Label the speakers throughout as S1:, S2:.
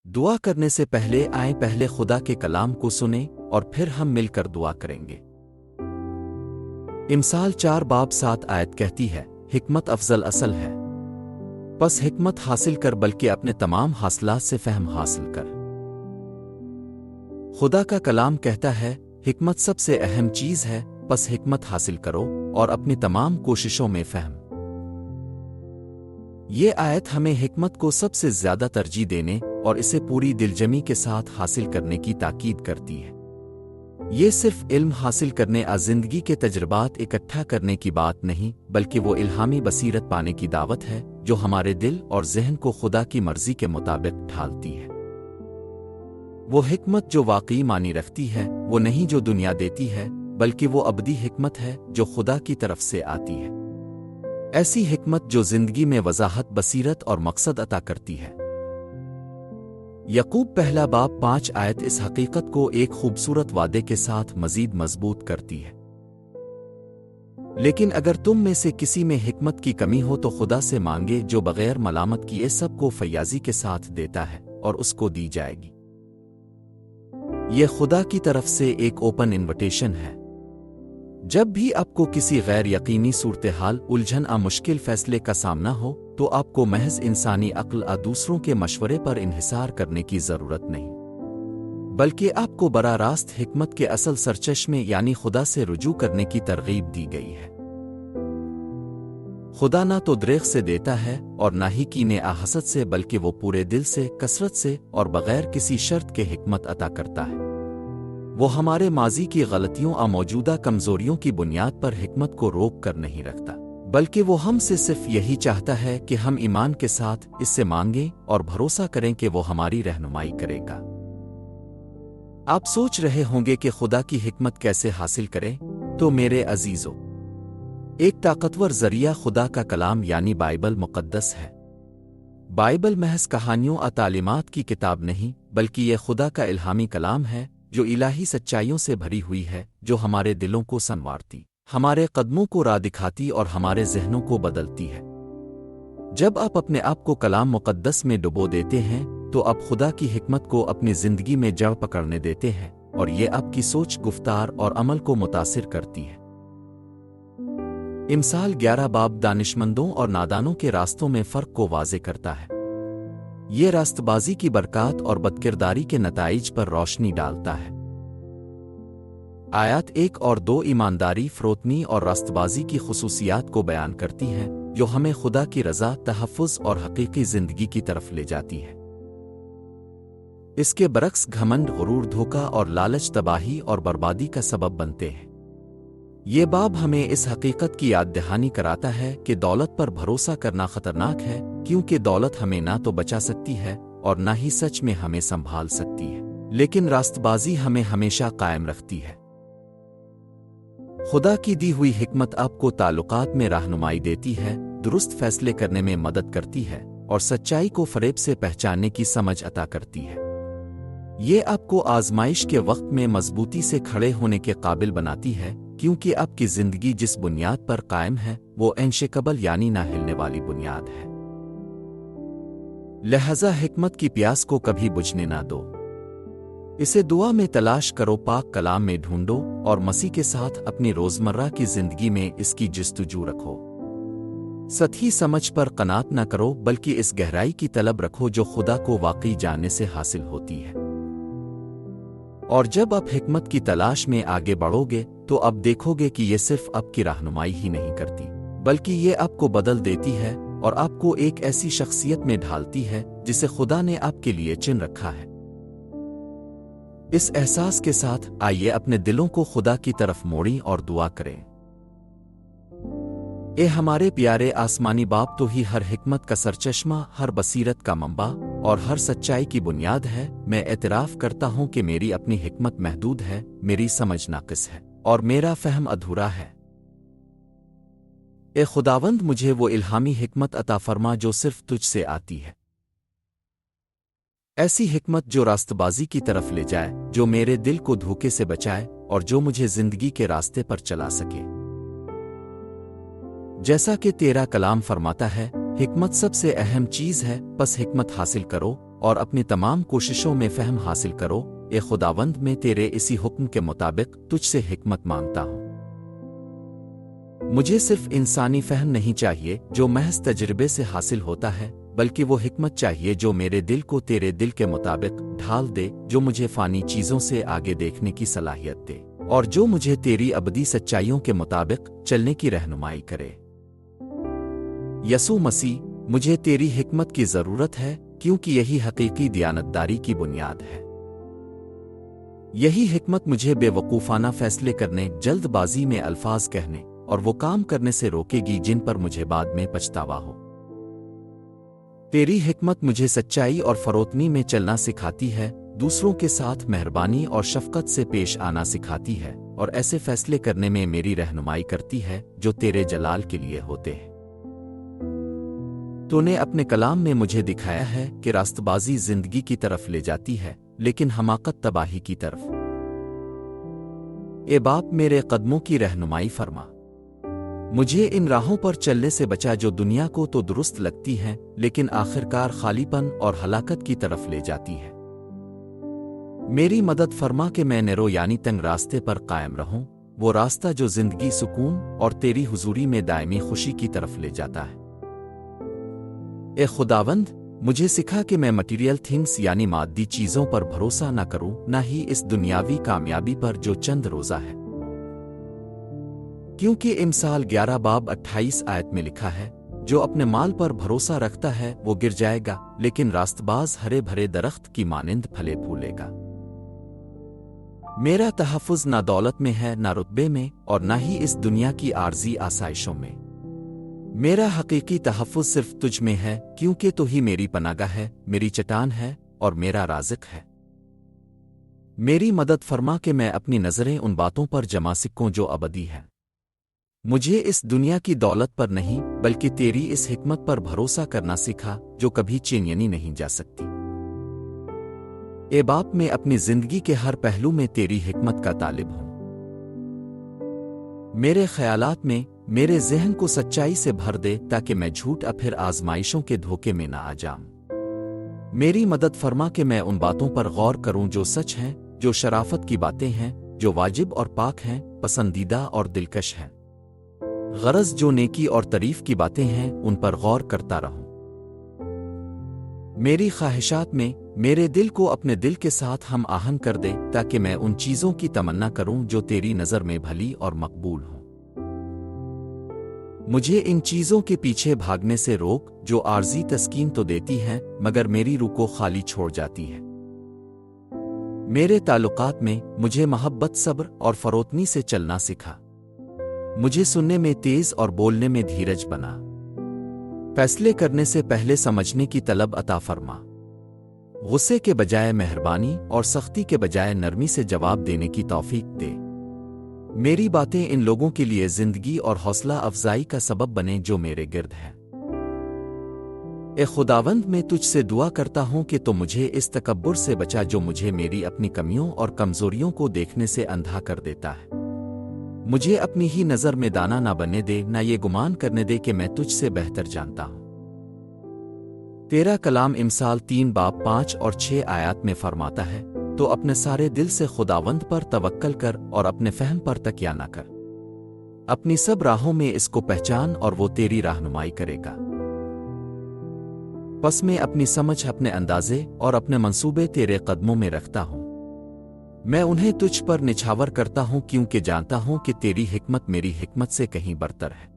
S1: دعا کرنے سے پہلے آئیں پہلے خدا کے کلام کو سنیں اور پھر ہم مل کر دعا کریں گے۔ امثال 4 باب 7 آیت کہتی ہے، حکمت افضل اصل ہے، پس حکمت حاصل کر بلکہ اپنے تمام حاصلات سے فہم حاصل کر۔ خدا کا کلام کہتا ہے، حکمت سب سے اہم چیز ہے، پس حکمت حاصل کرو اور اپنی تمام کوششوں میں فہم۔ یہ آیت ہمیں حکمت کو سب سے زیادہ ترجیح دینے اور اسے پوری دلجمی کے ساتھ حاصل کرنے کی تاکید کرتی ہے۔ یہ صرف علم حاصل کرنے زندگی کے تجربات اکٹھا کرنے کی بات نہیں، بلکہ وہ الہامی بصیرت پانے کی دعوت ہے جو ہمارے دل اور ذہن کو خدا کی مرضی کے مطابق ڈھالتی ہے۔ وہ حکمت جو واقعی معنی رکھتی ہے وہ نہیں جو دنیا دیتی ہے، بلکہ وہ ابدی حکمت ہے جو خدا کی طرف سے آتی ہے۔ ایسی حکمت جو زندگی میں وضاحت، بصیرت اور مقصد عطا کرتی ہے۔ یعقوب پہلا باب 5 آیت اس حقیقت کو ایک خوبصورت وعدے کے ساتھ مزید مضبوط کرتی ہے۔ لیکن اگر تم میں سے کسی میں حکمت کی کمی ہو تو خدا سے مانگے جو بغیر ملامت کیے سب کو فیاضی کے ساتھ دیتا ہے اور اس کو دی جائے گی۔ یہ خدا کی طرف سے ایک اوپن انویٹیشن ہے۔ جب بھی آپ کو کسی غیر یقینی صورتحال، الجھن مشکل فیصلے کا سامنا ہو تو آپ کو محض انسانی عقل دوسروں کے مشورے پر انحصار کرنے کی ضرورت نہیں، بلکہ آپ کو براہ راست حکمت کے اصل سرچشمے یعنی خدا سے رجوع کرنے کی ترغیب دی گئی ہے۔ خدا نہ تو دریغ سے دیتا ہے اور نہ ہی کینے حسد سے، بلکہ وہ پورے دل سے، کثرت سے اور بغیر کسی شرط کے حکمت عطا کرتا ہے۔ وہ ہمارے ماضی کی غلطیوں موجودہ کمزوریوں کی بنیاد پر حکمت کو روک کر نہیں رکھتا، بلکہ وہ ہم سے صرف یہی چاہتا ہے کہ ہم ایمان کے ساتھ اس سے مانگیں اور بھروسہ کریں کہ وہ ہماری رہنمائی کرے گا۔ آپ سوچ رہے ہوں گے کہ خدا کی حکمت کیسے حاصل کریں؟ تو میرے عزیزو، ایک طاقتور ذریعہ خدا کا کلام یعنی بائبل مقدس ہے۔ بائبل محض کہانیوں تعلیمات کی کتاب نہیں، بلکہ یہ خدا کا الہامی کلام ہے جو الہی سچائیوں سے بھری ہوئی ہے، جو ہمارے دلوں کو سنوارتی، ہمارے قدموں کو راہ دکھاتی اور ہمارے ذہنوں کو بدلتی ہے۔ جب آپ اپنے آپ کو کلام مقدس میں ڈبو دیتے ہیں تو آپ خدا کی حکمت کو اپنی زندگی میں جڑ پکڑنے دیتے ہیں، اور یہ آپ کی سوچ، گفتار اور عمل کو متاثر کرتی ہے۔ امثال 11 باب دانشمندوں اور نادانوں کے راستوں میں فرق کو واضح کرتا ہے۔ یہ راست بازی کی برکات اور بدکرداری کے نتائج پر روشنی ڈالتا ہے۔ آیات 1 اور 2 ایمانداری، فروتنی اور راست بازی کی خصوصیات کو بیان کرتی ہیں جو ہمیں خدا کی رضا، تحفظ اور حقیقی زندگی کی طرف لے جاتی ہے۔ اس کے برعکس گھمنڈ، غرور، دھوکہ اور لالچ تباہی اور بربادی کا سبب بنتے ہیں۔ یہ باب ہمیں اس حقیقت کی یاد دہانی کراتا ہے کہ دولت پر بھروسہ کرنا خطرناک ہے، کیونکہ دولت ہمیں نہ تو بچا سکتی ہے اور نہ ہی سچ میں ہمیں سنبھال سکتی ہے، لیکن راست بازی ہمیں ہمیشہ قائم رکھتی ہے۔ خدا کی دی ہوئی حکمت آپ کو تعلقات میں رہنمائی دیتی ہے، درست فیصلے کرنے میں مدد کرتی ہے اور سچائی کو فریب سے پہچاننے کی سمجھ عطا کرتی ہے۔ یہ آپ کو آزمائش کے وقت میں مضبوطی سے کھڑے ہونے کے قابل بناتی ہے، کیونکہ آپ کی زندگی جس بنیاد پر قائم ہے وہ انشیکیبل یعنی نہ ہلنے والی بنیاد ہے۔ لہذا حکمت کی پیاس کو کبھی بجھنے نہ دو، اسے دعا میں تلاش کرو، پاک کلام میں ڈھونڈو اور مسیح کے ساتھ اپنی روزمرہ کی زندگی میں اس کی جستجو رکھو۔ سطحی سمجھ پر قناعت نہ کرو، بلکہ اس گہرائی کی طلب رکھو جو خدا کو واقعی جاننے سے حاصل ہوتی ہے۔ اور جب آپ حکمت کی تلاش میں آگے بڑھو گے تو اب دیکھو گے کہ یہ صرف آپ کی رہنمائی ہی نہیں کرتی، بلکہ یہ آپ کو بدل دیتی ہے اور آپ کو ایک ایسی شخصیت میں ڈھالتی ہے جسے خدا نے آپ کے لیے چن رکھا ہے۔ اس احساس کے ساتھ آئیے اپنے دلوں کو خدا کی طرف موڑیں اور دعا کریں۔ اے ہمارے پیارے آسمانی باپ، تو ہی ہر حکمت کا سرچشمہ، ہر بصیرت کا منبع اور ہر سچائی کی بنیاد ہے۔ میں اعتراف کرتا ہوں کہ میری اپنی حکمت محدود ہے، میری سمجھ ناقص ہے اور میرا فہم ادھورا ہے۔ اے خداوند، مجھے وہ الہامی حکمت عطا فرما جو صرف تجھ سے آتی ہے، ایسی حکمت جو راست بازی کی طرف لے جائے، جو میرے دل کو دھوکے سے بچائے اور جو مجھے زندگی کے راستے پر چلا سکے۔ جیسا کہ تیرا کلام فرماتا ہے، حکمت سب سے اہم چیز ہے، پس حکمت حاصل کرو اور اپنی تمام کوششوں میں فہم حاصل کرو۔ اے خداوند، میں تیرے اسی حکم کے مطابق تجھ سے حکمت مانگتا ہوں۔ مجھے صرف انسانی فہم نہیں چاہیے جو محض تجربے سے حاصل ہوتا ہے، بلکہ وہ حکمت چاہیے جو میرے دل کو تیرے دل کے مطابق ڈھال دے، جو مجھے فانی چیزوں سے آگے دیکھنے کی صلاحیت دے، اور جو مجھے تیری ابدی سچائیوں کے مطابق چلنے کی رہنمائی کرے۔ یسوع مسیح، مجھے تیری حکمت کی ضرورت ہے، کیونکہ یہی حقیقی دیانتداری کی بنیاد ہے۔ یہی حکمت مجھے بے وقوفانہ فیصلے کرنے، جلد بازی میں الفاظ کہنے اور وہ کام کرنے سے روکے گی جن پر مجھے بعد میں پچھتاوا ہو۔ تیری حکمت مجھے سچائی اور فروتنی میں چلنا سکھاتی ہے، دوسروں کے ساتھ مہربانی اور شفقت سے پیش آنا سکھاتی ہے، اور ایسے فیصلے کرنے میں میری رہنمائی کرتی ہے جو تیرے جلال کے لیے ہوتے ہیں۔ تو نے اپنے کلام میں مجھے دکھایا ہے کہ راست بازی زندگی کی طرف لے جاتی ہے، لیکن حماقت تباہی کی طرف۔ اے باپ، میرے قدموں کی رہنمائی فرما، مجھے ان راہوں پر چلنے سے بچا جو دنیا کو تو درست لگتی ہیں لیکن آخرکار خالی پن اور ہلاکت کی طرف لے جاتی ہے۔ میری مدد فرما کہ میں نیرو یعنی تنگ راستے پر قائم رہوں، وہ راستہ جو زندگی، سکون اور تیری حضوری میں دائمی خوشی کی طرف لے جاتا ہے۔ اے خداوند، مجھے سکھا کہ میں مٹیریل تھنگس یعنی مادی چیزوں پر بھروسہ نہ کروں، نہ ہی اس دنیاوی کامیابی پر جو چند روزہ ہے، کیونکہ امثال 11 باب 28 آیت میں لکھا ہے، جو اپنے مال پر بھروسہ رکھتا ہے وہ گر جائے گا، لیکن راست باز ہرے بھرے درخت کی مانند پھلے پھولے گا۔ میرا تحفظ نہ دولت میں ہے، نہ رتبے میں، اور نہ ہی اس دنیا کی عارضی آسائشوں میں۔ میرا حقیقی تحفظ صرف تجھ میں ہے، کیونکہ تو ہی میری پناہگاہ ہے، میری چٹان ہے اور میرا رازق ہے۔ میری مدد فرما کہ میں اپنی نظریں ان باتوں پر جما سکوں جو ابدی ہیں۔ مجھے اس دنیا کی دولت پر نہیں بلکہ تیری اس حکمت پر بھروسہ کرنا سکھا جو کبھی چینی نہیں جا سکتی۔ اے باپ، میں اپنی زندگی کے ہر پہلو میں تیری حکمت کا طالب ہوں۔ میرے خیالات میں میرے ذہن کو سچائی سے بھر دے تاکہ میں جھوٹ پھر آزمائشوں کے دھوکے میں نہ آ جاؤں۔ میری مدد فرما کہ میں ان باتوں پر غور کروں جو سچ ہیں، جو شرافت کی باتیں ہیں، جو واجب اور پاک ہیں، پسندیدہ اور دلکش ہیں۔ غرض جو نیکی اور تعریف کی باتیں ہیں ان پر غور کرتا رہوں۔ میری خواہشات میں میرے دل کو اپنے دل کے ساتھ ہم آہنگ کر دے تاکہ میں ان چیزوں کی تمنا کروں جو تیری نظر میں بھلی اور مقبول ہوں۔ مجھے ان چیزوں کے پیچھے بھاگنے سے روک جو عارضی تسکین تو دیتی ہیں مگر میری روح کو خالی چھوڑ جاتی ہے۔ میرے تعلقات میں مجھے محبت، صبر اور فروتنی سے چلنا سکھا۔ مجھے سننے میں تیز اور بولنے میں دھیرج بنا۔ فیصلے کرنے سے پہلے سمجھنے کی طلب عطا فرما۔ غصے کے بجائے مہربانی اور سختی کے بجائے نرمی سے جواب دینے کی توفیق دے۔ میری باتیں ان لوگوں کے لیے زندگی اور حوصلہ افزائی کا سبب بنیں جو میرے گرد ہیں۔ اے خداوند، میں تجھ سے دعا کرتا ہوں کہ تو مجھے اس تکبر سے بچا جو مجھے میری اپنی کمیوں اور کمزوریوں کو دیکھنے سے اندھا کر دیتا ہے۔ مجھے اپنی ہی نظر میں دانا نہ بننے دے، نہ یہ گمان کرنے دے کہ میں تجھ سے بہتر جانتا ہوں۔ تیرا کلام امثال 3 باب 5 اور 6 آیات میں فرماتا ہے، تو اپنے سارے دل سے خداوند پر توکل کر اور اپنے فہم پر تکیہ نہ کر۔ اپنی سب راہوں میں اس کو پہچان اور وہ تیری رہنمائی کرے گا۔ پس میں اپنی سمجھ، اپنے اندازے اور اپنے منصوبے تیرے قدموں میں رکھتا ہوں۔ میں انہیں تجھ پر نچھاور کرتا ہوں کیونکہ جانتا ہوں کہ تیری حکمت میری حکمت سے کہیں برتر ہے۔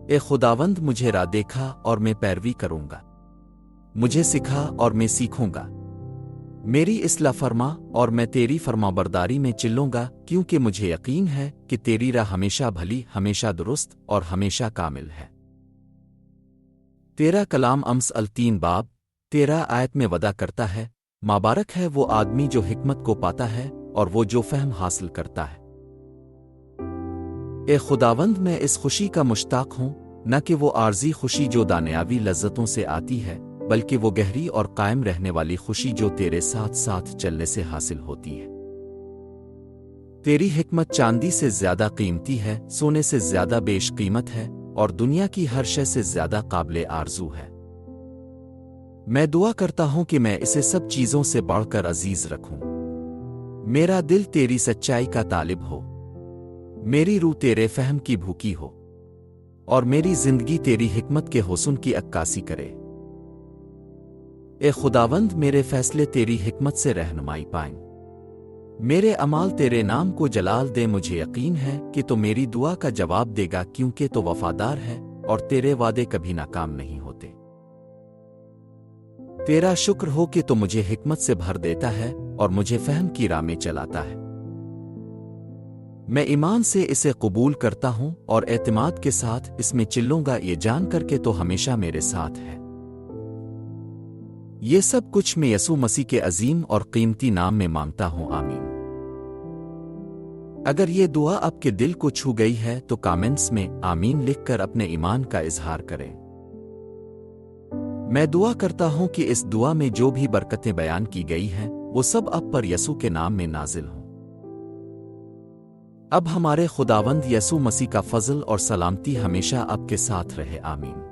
S1: اے خداوند، مجھے راہ دیکھا اور میں پیروی کروں گا۔ مجھے سکھا اور میں سیکھوں گا۔ میری اصلاح فرما اور میں تیری فرمانبرداری میں چلوں گا، کیونکہ مجھے یقین ہے کہ تیری راہ ہمیشہ بھلی، ہمیشہ درست اور ہمیشہ کامل ہے۔ تیرا کلام امثال 3 باب 13 آیت میں وعدہ کرتا ہے، مبارک ہے وہ آدمی جو حکمت کو پاتا ہے اور وہ جو فہم حاصل کرتا ہے۔ اے خداوند، میں اس خوشی کا مشتاق ہوں، نہ کہ وہ عارضی خوشی جو دنیاوی لذتوں سے آتی ہے، بلکہ وہ گہری اور قائم رہنے والی خوشی جو تیرے ساتھ ساتھ چلنے سے حاصل ہوتی ہے۔ تیری حکمت چاندی سے زیادہ قیمتی ہے، سونے سے زیادہ بیش قیمت ہے، اور دنیا کی ہر شے سے زیادہ قابل آرزو ہے۔ میں دعا کرتا ہوں کہ میں اسے سب چیزوں سے بڑھ کر عزیز رکھوں۔ میرا دل تیری سچائی کا طالب ہو، میری روح تیرے فہم کی بھوکی ہو، اور میری زندگی تیری حکمت کے حسن کی عکاسی کرے۔ اے خداوند، میرے فیصلے تیری حکمت سے رہنمائی پائیں، میرے اعمال تیرے نام کو جلال دے۔ مجھے یقین ہے کہ تو میری دعا کا جواب دے گا، کیونکہ تو وفادار ہے اور تیرے وعدے کبھی ناکام نہیں ہوتے۔ تیرا شکر ہو کہ تو مجھے حکمت سے بھر دیتا ہے اور مجھے فہم کی راہ میں چلاتا ہے۔ میں ایمان سے اسے قبول کرتا ہوں اور اعتماد کے ساتھ اس میں چلوں گا، یہ جان کر کے تو ہمیشہ میرے ساتھ ہے۔ یہ سب کچھ میں یسوع مسیح کے عظیم اور قیمتی نام میں مانگتا ہوں، آمین۔ اگر یہ دعا آپ کے دل کو چھو گئی ہے تو کامنٹس میں آمین لکھ کر اپنے ایمان کا اظہار کریں۔ میں دعا کرتا ہوں کہ اس دعا میں جو بھی برکتیں بیان کی گئی ہیں وہ سب آپ پر یسوع کے نام میں نازل ہوں۔ اب ہمارے خداوند یسوع مسیح کا فضل اور سلامتی ہمیشہ آپ کے ساتھ رہے، آمین۔